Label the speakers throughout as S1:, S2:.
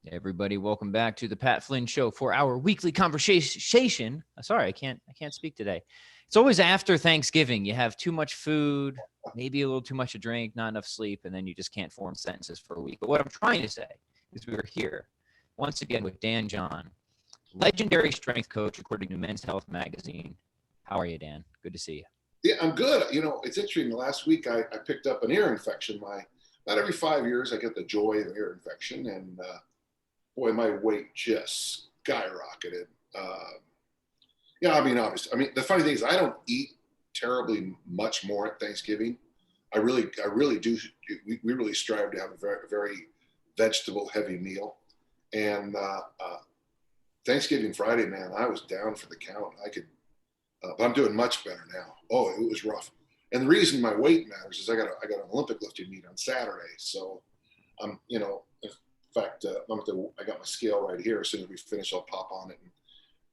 S1: Hey everybody, welcome back to the Pat Flynn Show for our weekly conversation. Sorry, I can't speak today. It's always after Thanksgiving. You have too much food, maybe a little too much to drink, not enough sleep, and then you just can't form sentences for a week. But what I'm trying to say is we are here once again with Dan John, legendary strength coach according to Men's Health magazine. How are you, Dan? Good to see you.
S2: Yeah, I'm good. You know, it's interesting. Last week I picked up an ear infection. About every 5 years I get the joy of an ear infection, and boy, my weight just skyrocketed. Yeah, I mean, obviously, the funny thing is I don't eat terribly much more at Thanksgiving. I really do. We really strive to have a very vegetable heavy meal, and Thanksgiving Friday, man, I was down for the count. But I'm doing much better now. Oh, it was rough. And the reason my weight matters is I got an Olympic lifting meet on Saturday. So in fact, I got my scale right here. As soon as we finish, I'll pop on it and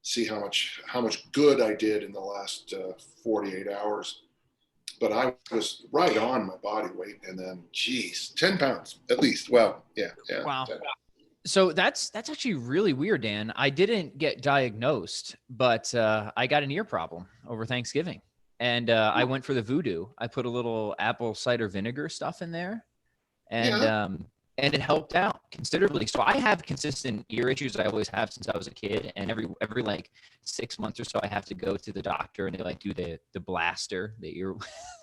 S2: see how much good I did in the last 48 hours. But I was right on my body weight, and then, geez, 10 pounds at least. Well, yeah.
S1: Wow.
S2: 10.
S1: So that's actually really weird, Dan. I didn't get diagnosed, but I got an ear problem over Thanksgiving. And I went for the voodoo. I put a little apple cider vinegar stuff in there, and it helped out considerably. So I have consistent ear issues. I always have since I was a kid. And every like 6 months or so, I have to go to the doctor, and they like do the blaster, the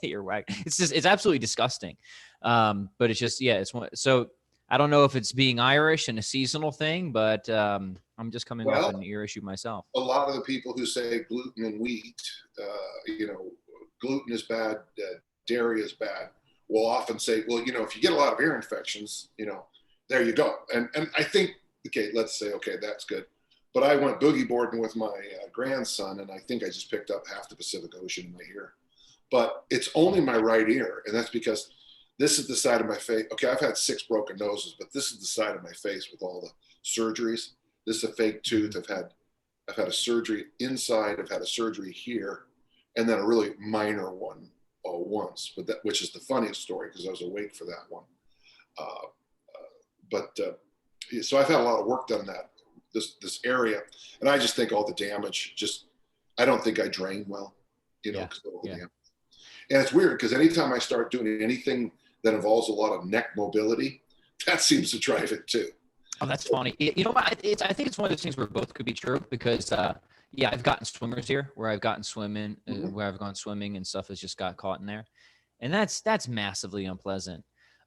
S1: ear whack. It's absolutely disgusting. But it's just, yeah, it's one. So I don't know if it's being Irish and a seasonal thing, but I'm just coming off an ear issue myself.
S2: A lot of the people who say gluten and wheat, gluten is bad, dairy is bad, will often say, well, if you get a lot of ear infections, there you go. And I think, okay, let's say, okay, that's good. But I went boogie boarding with my grandson, and I think I just picked up half the Pacific Ocean in my ear. But it's only my right ear, and that's because this is the side of my face. Okay, I've had 6 broken noses, but this is the side of my face with all the surgeries. This is a fake tooth. I've had a surgery inside. I've had a surgery here, and then a really minor one once. But which is the funniest story because I was awake for that one. So I've had a lot of work done in this area, and I just think all the damage. I don't think I drain well.
S1: Yeah.
S2: And it's weird because anytime I start doing anything that involves a lot of neck mobility, that seems to drive it too.
S1: Oh, that's funny. You know what? I think it's one of those things where both could be true because, I've gotten swimmers here where I've gotten swimming, where I've gone swimming and stuff has just got caught in there. And that's massively unpleasant.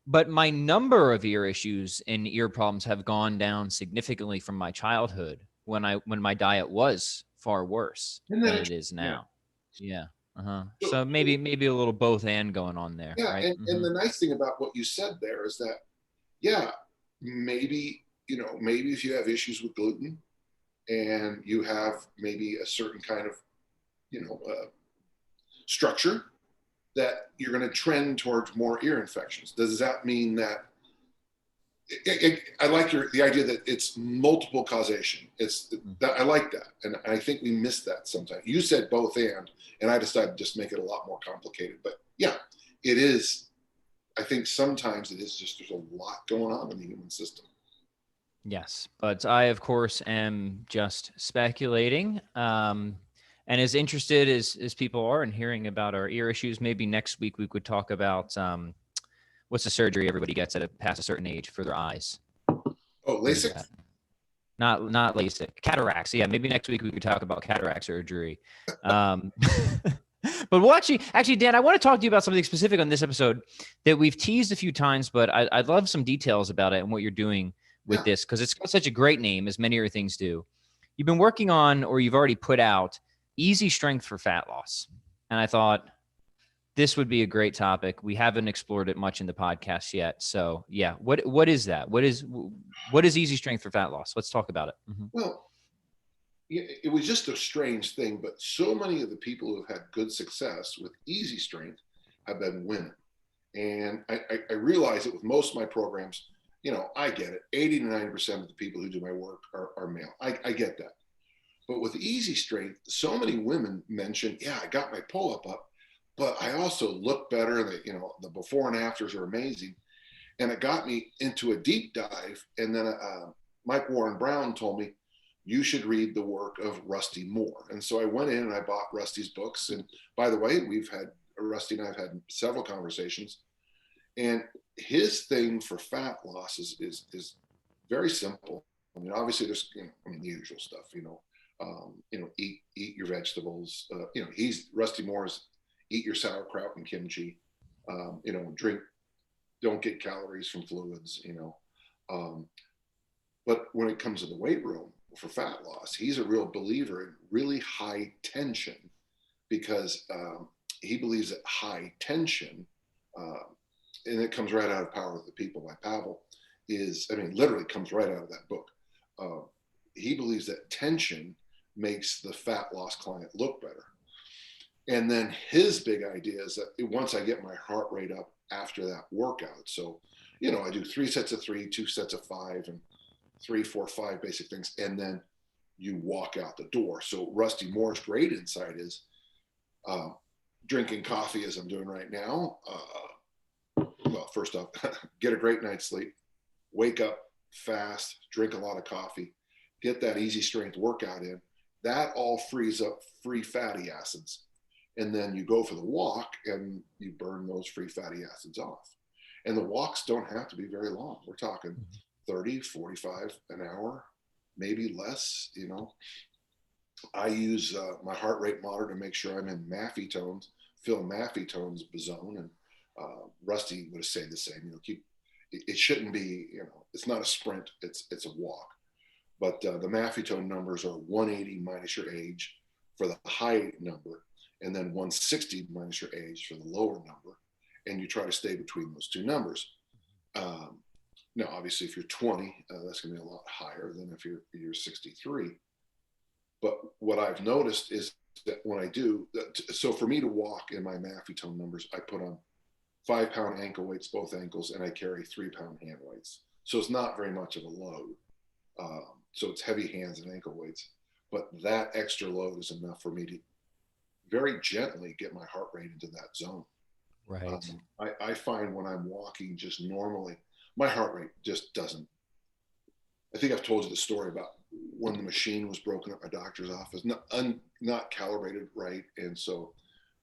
S1: But my number of ear issues and ear problems have gone down significantly from my childhood when my diet was far worse than it is now. Yeah. So maybe a little both and going on there.
S2: Yeah,
S1: right?
S2: and the nice thing about what you said there is that, maybe if you have issues with gluten and you have maybe a certain kind of, structure, that you're going to trend towards more ear infections. Does that mean that? I like the idea that it's multiple causation. I like that, and I think we miss that sometimes. You said both and I decided to just make it a lot more complicated. But yeah, it is. I think sometimes it is just there's a lot going on in the human system.
S1: Yes, but I of course am just speculating. And as interested as people are in hearing about our ear issues, maybe next week we could talk about what's the surgery everybody gets past a certain age for their eyes?
S2: Oh, LASIK?
S1: Not LASIK. Cataracts. Yeah, maybe next week we could talk about cataract surgery. But we'll actually, Dan, I want to talk to you about something specific on this episode that we've teased a few times, but I'd love some details about it and what you're doing with this because it's got such a great name, as many other things do. You've been working on, or you've already put out, Easy Strength for Fat Loss. And I thought this would be a great topic. We haven't explored it much in the podcast yet. So yeah, what is that? What is Easy Strength for Fat Loss? Let's talk about it. Mm-hmm.
S2: Well, it was just a strange thing, but so many of the people who have had good success with Easy Strength have been women. And I realize that with most of my programs, I get it. 80 to 90% of the people who do my work are male. I get that. But with Easy Strength, so many women mention, I got my pull-up up, but I also look better. The before and afters are amazing. And it got me into a deep dive. And then Mike Warren Brown told me, you should read the work of Rusty Moore. And so I went in and I bought Rusty's books. And by the way, Rusty and I have had several conversations. And his thing for fat loss is very simple. I mean, obviously there's, the usual stuff, eat your vegetables. Rusty Moore's eat your sauerkraut and kimchi, drink, don't get calories from fluids, but when it comes to the weight room for fat loss, he's a real believer in really high tension because he believes that high tension, and it comes right out of Power of the People by Pavel, literally comes right out of that book. He believes that tension makes the fat loss client look better. And then his big idea is that once I get my heart rate up after that workout, so, I do 3 sets of 3, 2 sets of 5, and 3, 4, 5 basic things. And then you walk out the door. So Rusty Moore's great insight is drinking coffee as I'm doing right now. Well, first off, get a great night's sleep, wake up fast, drink a lot of coffee, get that easy strength workout in. That all frees up free fatty acids. And then you go for the walk and you burn those free fatty acids off. And the walks don't have to be very long. We're talking 30, 45 an hour, maybe less, I use my heart rate monitor to make sure I'm in Maffei tones, Phil Maffei tones zone. And Rusty would say the same, it shouldn't be, it's not a sprint, it's a walk. But the Maffei tone numbers are 180 minus your age for the high number, and then 160 minus your age for the lower number. And you try to stay between those two numbers. Now, obviously, if you're 20, that's going to be a lot higher than if you're 63. But what I've noticed is that when I do, so for me to walk in my Maffei tone numbers, I put on 5-pound ankle weights, both ankles, and I carry 3-pound hand weights. So it's not very much of a load. So it's heavy hands and ankle weights. But that extra load is enough for me to very gently get my heart rate into that zone.
S1: Right.
S2: I find when I'm walking just normally, my heart rate just doesn't. I think I've told you the story about when the machine was broken at my doctor's office, not calibrated right. And so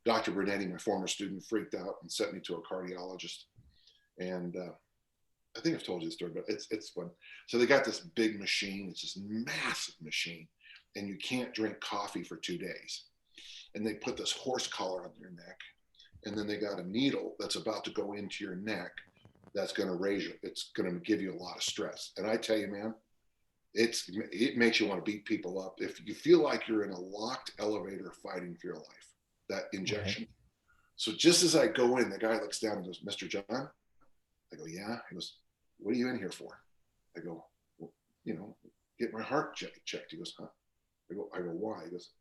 S2: Dr. Brunetti, my former student, freaked out and sent me to a cardiologist. And I think I've told you the story, but it's fun. So they got this big machine. It's this massive machine, and you can't drink coffee for 2 days. And they put this horse collar on your neck, and then they got a needle that's about to go into your neck that's going to raise you. It's going to give you a lot of stress. And I tell you, man, it makes you want to beat people up. If you feel like you're in a locked elevator fighting for your life, that injection. Right. So just as I go in, the guy looks down and goes, "Mr. John?" I go, "Yeah." He goes, "What are you in here for?" I go, "Well, get my heart checked." He goes, "Huh?" I go, "Why?" He goes,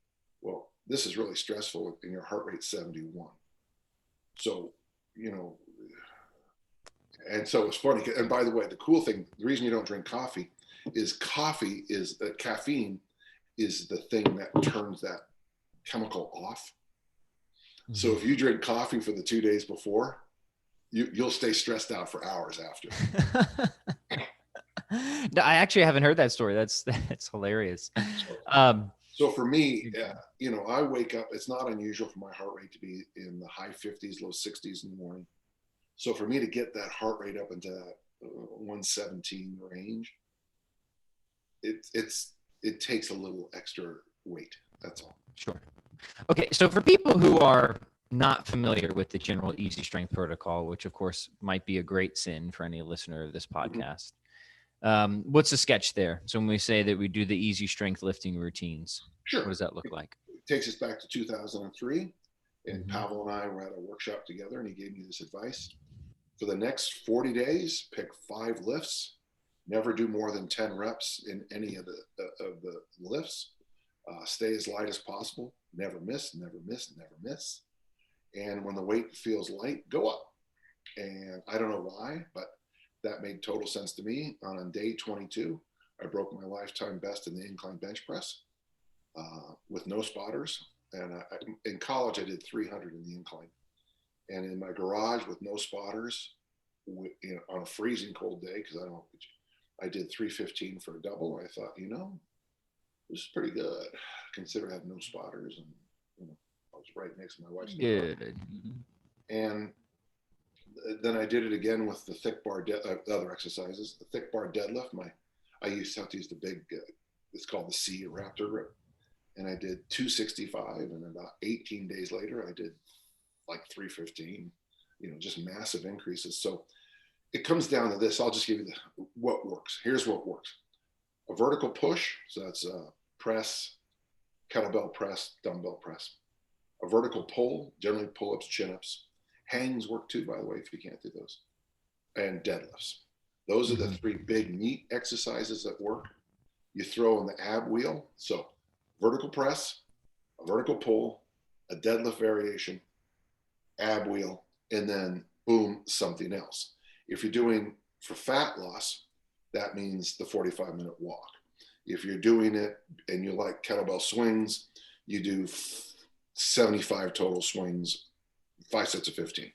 S2: "Well, this is really stressful and your heart rate's 71. So, and so it's funny. And by the way, the cool thing, the reason you don't drink coffee is caffeine is the thing that turns that chemical off. Mm-hmm. So if you drink coffee for the 2 days before, you'll stay stressed out for hours after.
S1: No, I actually haven't heard that story. That's hilarious.
S2: So for me, I wake up, it's not unusual for my heart rate to be in the high 50s, low 60s in the morning. So for me to get that heart rate up into that 117 range, it takes a little extra weight. That's all.
S1: Sure. Okay. So for people who are not familiar with the general Easy Strength protocol, which of course might be a great sin for any listener of this podcast, what's the sketch there? So when we say that we do the Easy Strength lifting routines,
S2: sure.
S1: What does that look like?
S2: It takes us back to 2003. And Pavel and I were at a workshop together, and he gave me this advice. For the next 40 days, pick 5 lifts. Never do more than 10 reps in any of the lifts. Stay as light as possible. Never miss, never miss, never miss. And when the weight feels light, go up. And I don't know why, but that made total sense to me. On day 22, I broke my lifetime best in the incline bench press with no spotters. And in college, I did 300 in the incline. And in my garage with no spotters, on a freezing cold day, because I did 315 for a double. I thought, this is pretty good. Consider I had no spotters, and I was right next to my wife's car.
S1: Good.
S2: And then I did it again with the thick bar, other exercises. The thick bar deadlift. I used to have to use the big. It's called the C Raptor grip, and I did 265. And about 18 days later, I did like 315. Just massive increases. So it comes down to this. I'll just give you what works. Here's what works: a vertical push. So that's press, kettlebell press, dumbbell press. A vertical pull, generally pull-ups, chin-ups. Hangs work too, by the way, if you can't do those. And deadlifts. Those are the three big meat exercises that work. You throw in the ab wheel. So vertical press, a vertical pull, a deadlift variation, ab wheel, and then boom, something else. If you're doing for fat loss, that means the 45-minute walk. If you're doing it and you like kettlebell swings, you do 75 total swings, 5 sets of 15.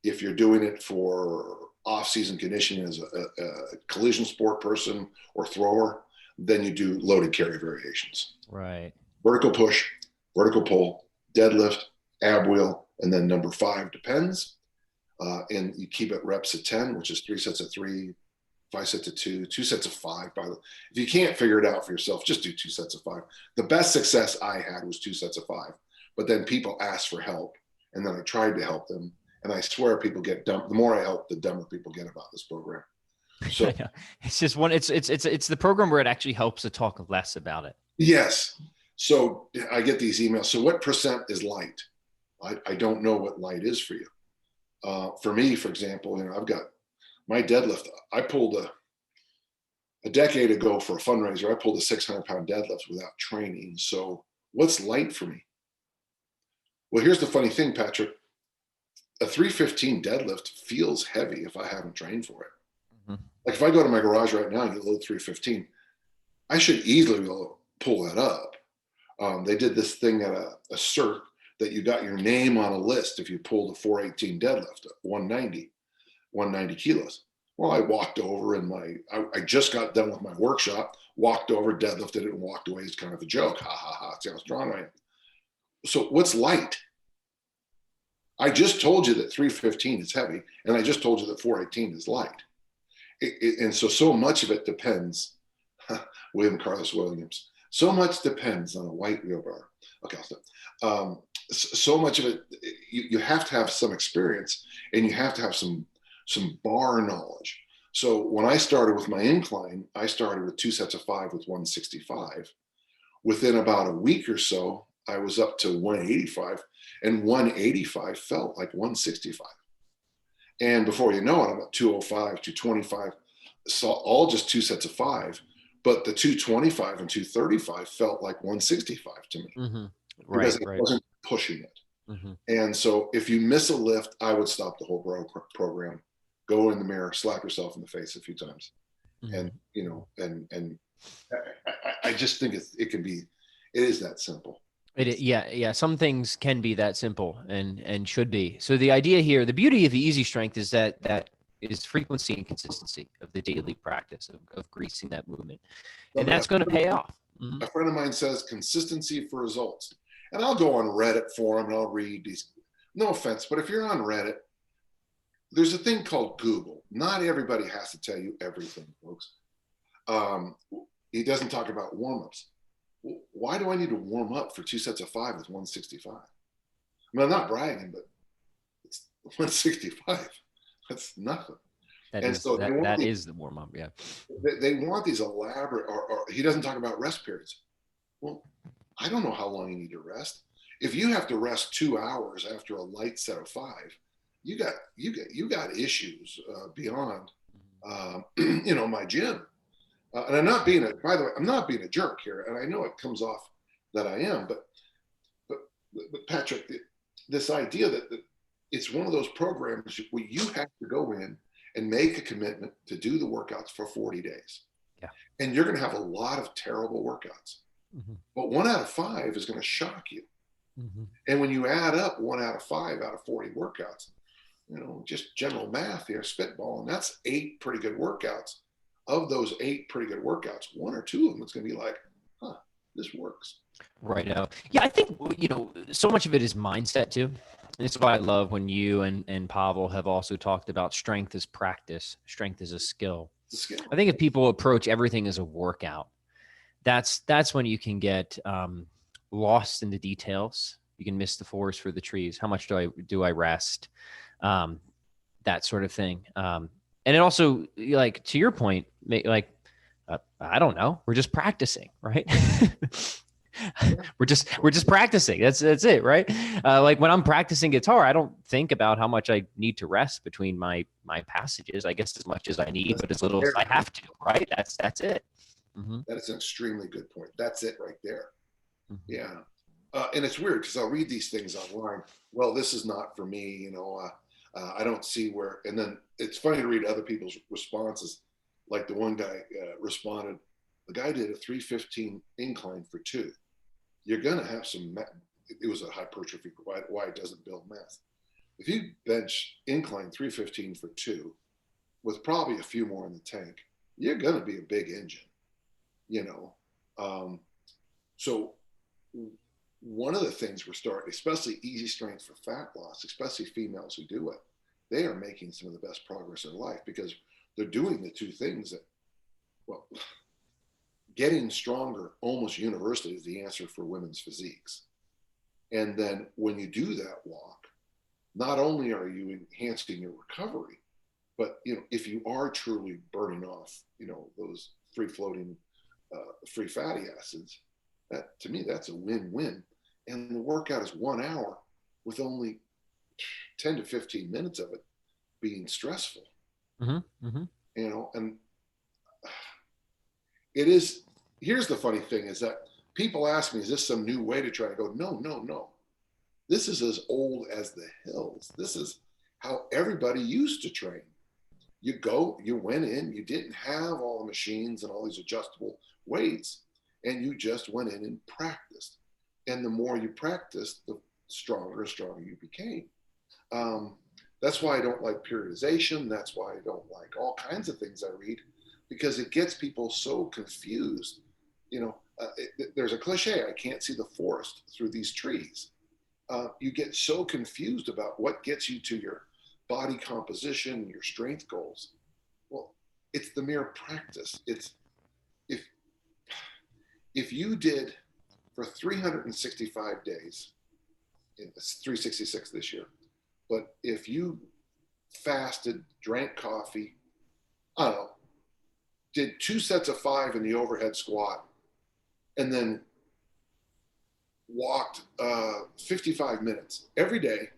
S2: If you're doing it for off-season conditioning as a collision sport person or thrower, then you do loaded carry variations.
S1: Right.
S2: Vertical push, vertical pull, deadlift, ab wheel, and then number 5 depends. And you keep it reps at 10, which is 3 sets of 3, 5 sets of 2, 2 sets of 5. By the way, if you can't figure it out for yourself, just do 2 sets of 5. The best success I had was 2 sets of 5, but then people asked for help, and then I tried to help them, and I swear people get dumb. The more I help, the dumber people get about this program. So
S1: it's just one. It's the program where it actually helps to talk less about it.
S2: Yes. So I get these emails. So what percent is light? I don't know what light is for you. For me, for example, I've got my deadlift. I pulled a decade ago for a fundraiser. I pulled a 600-pound deadlift without training. So what's light for me? Well, here's the funny thing, Patrick. A 315 deadlift feels heavy if I haven't trained for it. Mm-hmm. Like if I go to my garage right now and you load 315, I should easily be able to pull that up. They did this thing at a CERT that you got your name on a list if you pulled a 418 deadlift, 190 kilos. Well, I walked over and I just got done with my workshop, walked over, deadlifted it, and walked away. It's kind of a joke. Ha, ha, ha. See how strong I am. So what's light? I just told you that 315 is heavy, and I just told you that 418 is light. And so much of it depends, William Carlos Williams, so much depends on a white wheelbarrow. Okay, I'll stop. So much of it, you have to have some experience, and you have to have some bar knowledge. So when I started with my incline, I started with 2 sets of 5 with 165. Within about a week or so, I was up to 185, and 185 felt like 165. And before you know it, I'm at 205, 225, so all just 2 sets of 5. But the 225 and 235 felt like 165 to me. Mm-hmm. Because it wasn't pushing it. Mm-hmm. And so if you miss a lift, I would stop the whole program, go in the mirror, slap yourself in the face a few times. Mm-hmm. And I just think it is that simple.
S1: Yeah. Some things can be that simple and should be. So the idea here, the beauty of the easy strength is that is frequency and consistency of the daily practice of greasing that movement. And that's going to pay off. Mm-hmm.
S2: A friend of mine says consistency for results. And I'll go on Reddit forum and I'll read these, no offense, but if you're on Reddit, there's a thing called Google. Not everybody has to tell you everything, folks. He doesn't talk about warm-ups. Why do I need to warm up for 2 sets of 5 with 165? I mean, I'm not bragging, but it's 165. That's nothing.
S1: That is the warm up. Yeah.
S2: They want these elaborate, or he doesn't talk about rest periods. Well, I don't know how long you need to rest. If you have to rest 2 hours after a light set of 5, you got issues beyond, my gym. And I'm not being by the way, I'm not being a jerk here, and I know it comes off that I am, but Patrick, this idea that it's one of those programs where you have to go in and make a commitment to do the workouts for 40 days. Yeah. And you're going to have a lot of terrible workouts. Mm-hmm. But 1 out of 5 is going to shock you. Mm-hmm. And when you add up 1 out of 5 out of 40 workouts, just general math here, spitball, and that's 8 pretty good workouts. Of those 8 pretty good workouts, 1 or 2 of them, it's going to be like, huh, this works.
S1: Right now. Yeah, I think, so much of it is mindset too. And this is why I love when you and Pavel have also talked about strength as practice, strength as a skill.
S2: It's a skill.
S1: I think if people approach everything as a workout, that's when you can get lost in the details. You can miss the forest for the trees. How much do I rest? That sort of thing. And it also, like, to your point, I don't know, we're just practicing, right? we're just practicing. That's it, right? Like when I'm practicing guitar, I don't think about how much I need to rest between my passages. I guess as much as I need, but as little as I have to, right? That's it. Mm-hmm.
S2: That is an extremely good point. That's it right there.
S1: Mm-hmm.
S2: Yeah. And it's weird because I'll read these things online. Well, this is not for me, I don't see where, and then it's funny to read other people's responses. Like the one guy responded, the guy did a 315 incline for 2. You're going to have some, it was a hypertrophy, why it doesn't build mass. If you bench incline 315 for 2, with probably a few more in the tank, you're going to be a big engine, So one of the things we're starting, especially easy strength for fat loss, especially females who do it, they are making some of the best progress in life because they're doing the 2 things that, well, getting stronger almost universally is the answer for women's physiques. And then when you do that walk, not only are you enhancing your recovery, but if you are truly burning off, those free floating, free fatty acids, that to me, that's a win-win. And the workout is 1 hour with only 10 to 15 minutes of it being stressful.
S1: Mm-hmm. Mm-hmm.
S2: And it is, here's the funny thing is that people ask me, is this some new way to try to go? No. This is as old as the hills. This is how everybody used to train. You went in, you didn't have all the machines and all these adjustable weights, and you just went in and practiced. And the more you practiced, the stronger and stronger you became. That's why I don't like periodization. That's why I don't like all kinds of things I read, because it gets people so confused. There's a cliche, I can't see the forest through these trees. You get so confused about what gets you to your body composition, your strength goals. Well, it's the mere practice. It's if you did for 365 days, it's 366 this year, but if you fasted, drank coffee, I don't know, did 2 sets of 5 in the overhead squat, and then walked 55 minutes every day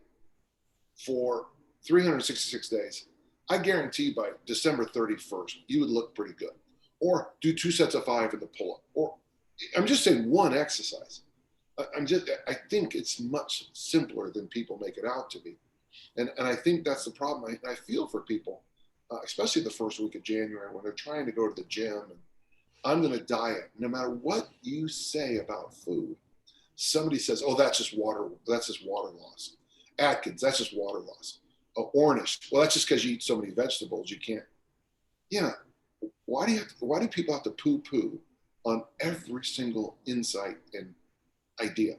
S2: for 366 days, I guarantee by December 31st, you would look pretty good. Or do 2 sets of 5 in the pull-up. Or I'm just saying one exercise. I think it's much simpler than people make it out to be. And I think that's the problem. I feel for people, especially the first week of January when they're trying to go to the gym and I'm going to diet. No matter what you say about food, somebody says, oh, that's just water loss. Atkins, that's just water loss. Ornish, well, that's just because you eat so many vegetables, you can't. Yeah, why do people have to poo-poo on every single insight and idea,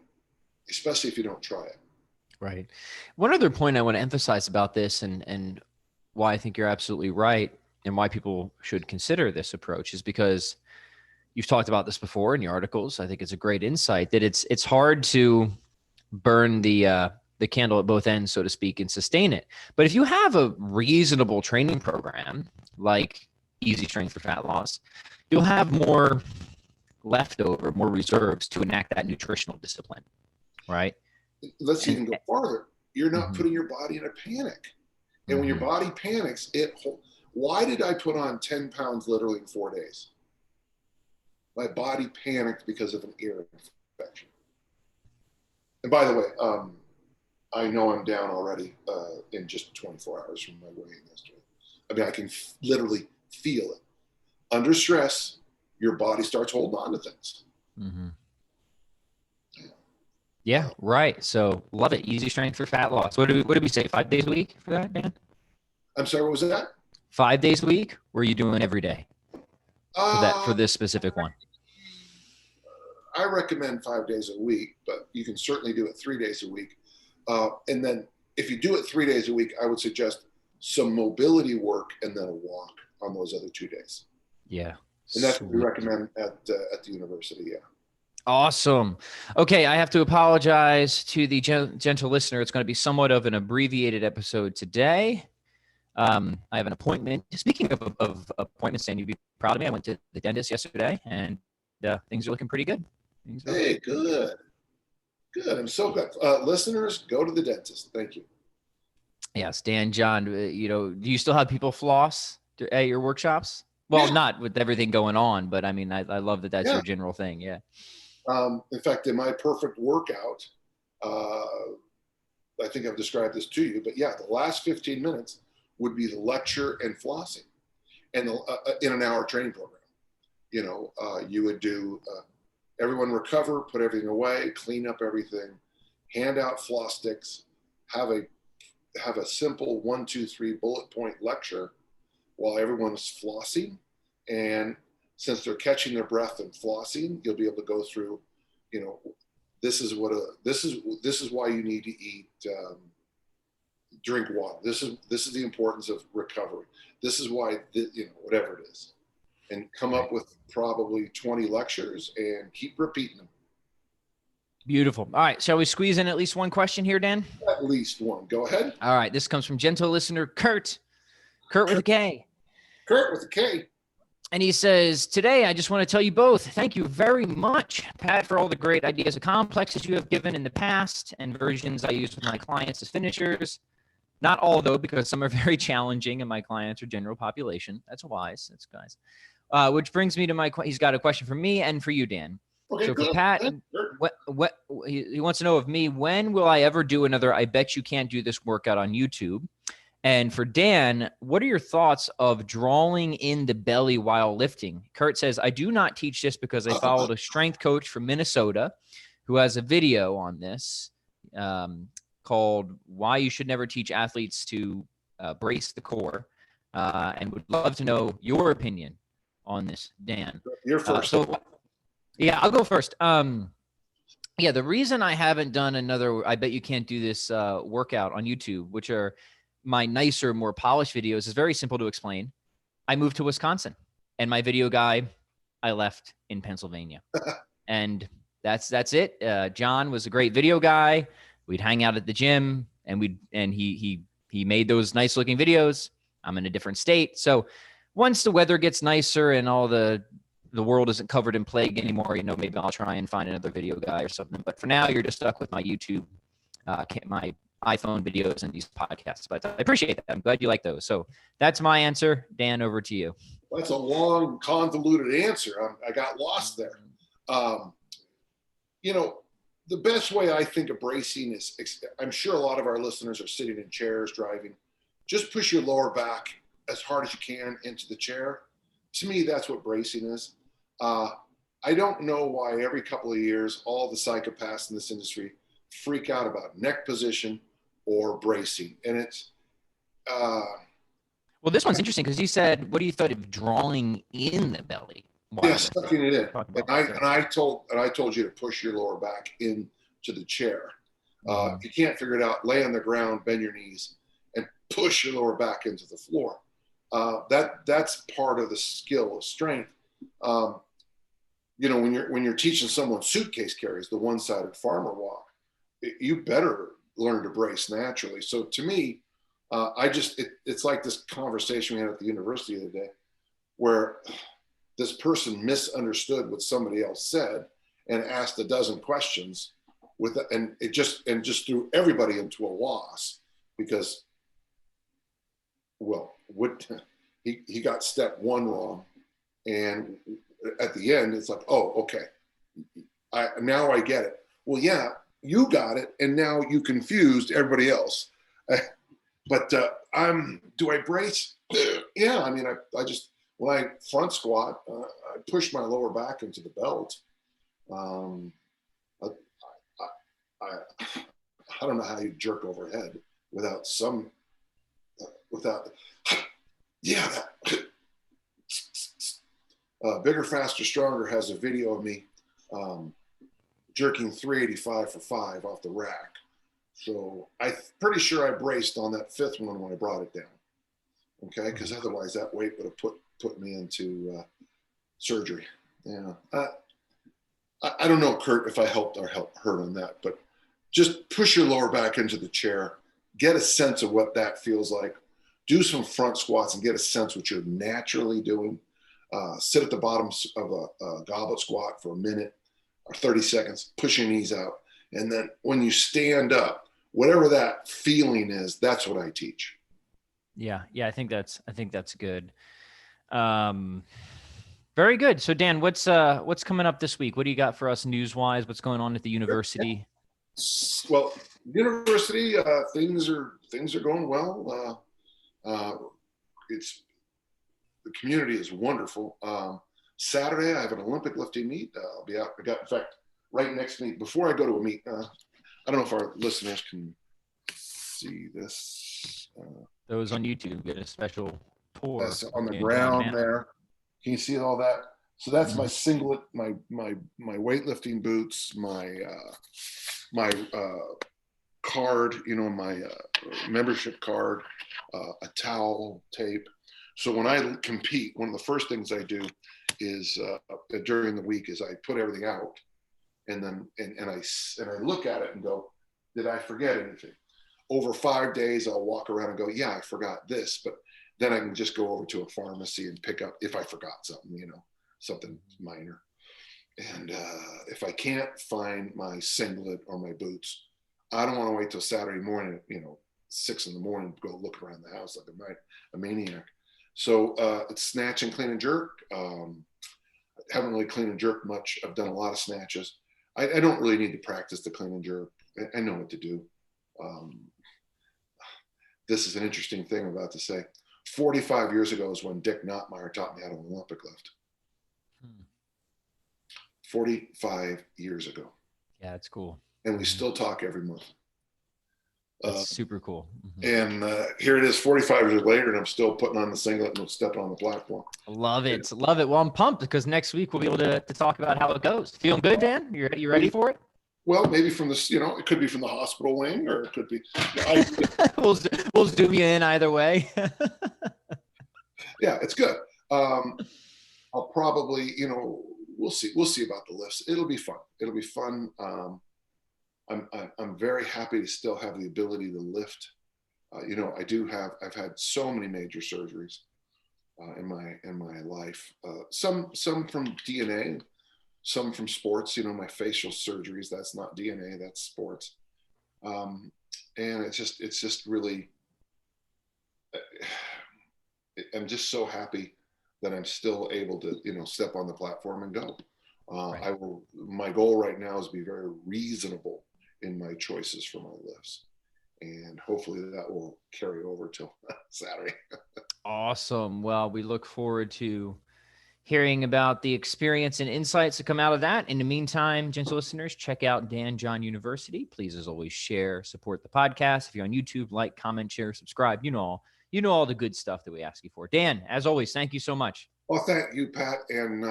S2: especially if you don't try it?
S1: Right. One other point I want to emphasize about this and why I think you're absolutely right and why people should consider this approach is because you've talked about this before in your articles. I think it's a great insight that it's hard to burn the candle at both ends, so to speak, and sustain it. But if you have a reasonable training program like easy strength for fat loss, you'll have more leftover, more reserves to enact that nutritional discipline, right?
S2: Let's even go farther. You're not putting your body in a panic. And when your body panics, why did I put on 10 pounds literally in 4 days? My body panicked because of an ear infection. And by the way, I know I'm down already in just 24 hours from my weigh-in yesterday. I mean, I can literally feel it. Under stress, your body starts holding on to things.
S1: Mm-hmm.
S2: Yeah.
S1: Yeah, right. So love it. Easy strength for fat loss. What did we say? 5 days a week for that, Dan?
S2: I'm sorry, what was that?
S1: 5 days a week? Or are you doing every day for
S2: Uh,
S1: this specific one?
S2: I recommend 5 days a week, but you can certainly do it 3 days a week. And then if you do it 3 days a week, I would suggest some mobility work and then a walk on those other 2 days.
S1: Yeah.
S2: And that's what we
S1: Sweet.
S2: recommend at the university. Yeah.
S1: Awesome. Okay, I have to apologize to the gentle listener. It's going to be somewhat of an abbreviated episode today. I have an appointment. Speaking of appointments, and you'd be proud of me. I went to the dentist yesterday, and things are looking pretty good.
S2: Hey, good. Good. I'm so glad. Listeners, go to the dentist. Thank you.
S1: Yes, Dan, John, do you still have people floss at your workshops? Well,
S2: Yeah.
S1: not with everything going on, but I mean, I love that that's
S2: Yeah.
S1: your general thing. Yeah.
S2: In fact, in my perfect workout, I think I've described this to you, but yeah, the last 15 minutes would be the lecture and flossing, and in an hour training program. You would do everyone recover, put everything away, clean up everything, hand out floss sticks, have a simple 1, 2, 3 bullet point lecture while everyone's flossing. And since they're catching their breath and flossing, you'll be able to go through, this is why you need to eat, drink water. This is the importance of recovery. This is why, whatever it is, and come up with probably 20 lectures and keep repeating them.
S1: Beautiful. All right. Shall we squeeze in at least one question here, Dan?
S2: At least one. Go ahead.
S1: All right. This comes from gentle listener Kurt. Kurt with a K.
S2: Kurt with a K.
S1: And he says, today, I just want to tell you both, thank you very much, Pat, for all the great ideas of complexes you have given in the past and versions I use with my clients as finishers. Not all, though, because some are very challenging and my clients are general population. That's wise. That's guys. Which brings me to he's got a question for me and for you, Dan.
S2: Okay,
S1: so
S2: good.
S1: For Pat, what he wants to know of me, when will I ever do another I Bet You Can't Do This workout on YouTube? And for Dan, what are your thoughts of drawing in the belly while lifting? Kurt says, I do not teach this because I followed a strength coach from Minnesota who has a video on this called Why You Should Never Teach Athletes to Brace the Core, and would love to know your opinion on this, Dan.
S2: You're first.
S1: Yeah, I'll go first. Yeah, the reason I haven't done another I Bet You Can't Do This workout on YouTube, which are my nicer, more polished videos, is very simple to explain. I moved to Wisconsin, and my video guy I left in Pennsylvania. And that's it. John was a great video guy. We'd hang out at the gym, and he made those nice looking videos. I'm in a different state. So once the weather gets nicer and all the world isn't covered in plague anymore, maybe I'll try and find another video guy or something. But for now, you're just stuck with my YouTube, my iPhone videos and these podcasts. But I appreciate that. I'm glad you like those. So that's my answer. Dan, over to you.
S2: That's a long, convoluted answer. I got lost there. The best way I think of bracing is, I'm sure a lot of our listeners are sitting in chairs driving. Just push your lower back as hard as you can into the chair. To me, that's what bracing is. I don't know why every couple of years, all the psychopaths in this industry freak out about neck position or bracing. And it's,
S1: well, this one's interesting because you said, what do you thought of drawing in the belly?
S2: Yeah, sucking it in. And I told you to push your lower back into the chair. If you can't figure it out, lay on the ground, bend your knees, and push your lower back into the floor. That's part of the skill of strength. When you're teaching someone suitcase carries, the one-sided farmer walk, you better learn to brace naturally. So to me, it's like this conversation we had at the university the other day, where this person misunderstood what somebody else said and asked a dozen questions and just threw everybody into a loss because, well, he got step one wrong, and at the end it's like, oh, okay, now I get it. Well, yeah, you got it, and now you confused everybody else. But do I brace? Yeah, I mean, I just, when I front squat, I push my lower back into the belt. I don't know how you jerk overhead without yeah, Bigger, Faster, Stronger has a video of me jerking 385 for 5 off the rack. So I'm pretty sure I braced on that 5th one when I brought it down. Okay, because otherwise that weight would have put me into surgery. Yeah, I don't know, Kurt, if I helped or hurt on that, but just push your lower back into the chair, get a sense of what that feels like. Do some front squats and get a sense what you're naturally doing. Sit at the bottom of a goblet squat for a minute or 30 seconds, push your knees out. And then when you stand up, whatever that feeling is, that's what I teach.
S1: Yeah. I think that's good. Very good. So Dan, what's coming up this week? What do you got for us news wise? What's going on at the university?
S2: Well, university, things are going well. The community is wonderful. Saturday, I have an Olympic lifting meet. I'll be out. In fact, right next to me, before I go to a meet, I don't know if our listeners can see this.
S1: Those on YouTube get a special tour.
S2: On the ground there. Can you see all that? So that's my singlet, my weightlifting boots, my card, my membership card, a towel, tape. So when I compete, one of the first things I do is during the week is I put everything out, and then and I look at it and go, did I forget anything? Over 5 days, I'll walk around and go, yeah, I forgot this, but then I can just go over to a pharmacy and pick up if I forgot something, something minor. And if I can't find my singlet or my boots, I don't want to wait till Saturday morning, 6 a.m, to go look around the house like a maniac. So it's snatch and clean and jerk. I haven't really clean and jerk much. I've done a lot of snatches. I don't really need to practice the clean and jerk. I know what to do. This is an interesting thing I'm about to say. 45 years ago is when Dick Nottmeyer taught me how to Olympic lift. 45 years ago.
S1: Yeah, it's cool.
S2: And we still talk every month.
S1: That's super cool.
S2: And here it is 45 years later, and I'm still putting on the singlet and stepping on the platform.
S1: Love it. Well, I'm pumped because next week we'll be able to talk about how it goes. Feeling good, Dan? You ready for it?
S2: Well, maybe from the, it could be from the hospital wing, or it could be.
S1: We'll zoom you in either way.
S2: Yeah, it's good. I'll probably, we'll see about the lifts. It'll be fun. I'm very happy to still have the ability to lift. I've had so many major surgeries in my life. Some from DNA, some from sports. My facial surgeries, that's not DNA, that's sports. And it's just really, I'm just so happy that I'm still able to, step on the platform and go. Right. My goal right now is to be very reasonable in my choices for my lifts, and hopefully that will carry over till Saturday.
S1: Awesome. Well, we look forward to hearing about the experience and insights that come out of that. In the meantime, gentle listeners, check out Dan John University. Please, as always, share, support the podcast. If you're on YouTube, like, comment, share, subscribe. You know all the good stuff that we ask you for. Dan, as always, thank you so much.
S2: Well, thank you, Pat, and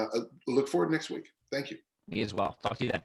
S2: look forward next week. Thank you.
S1: Me as well. Talk to you then.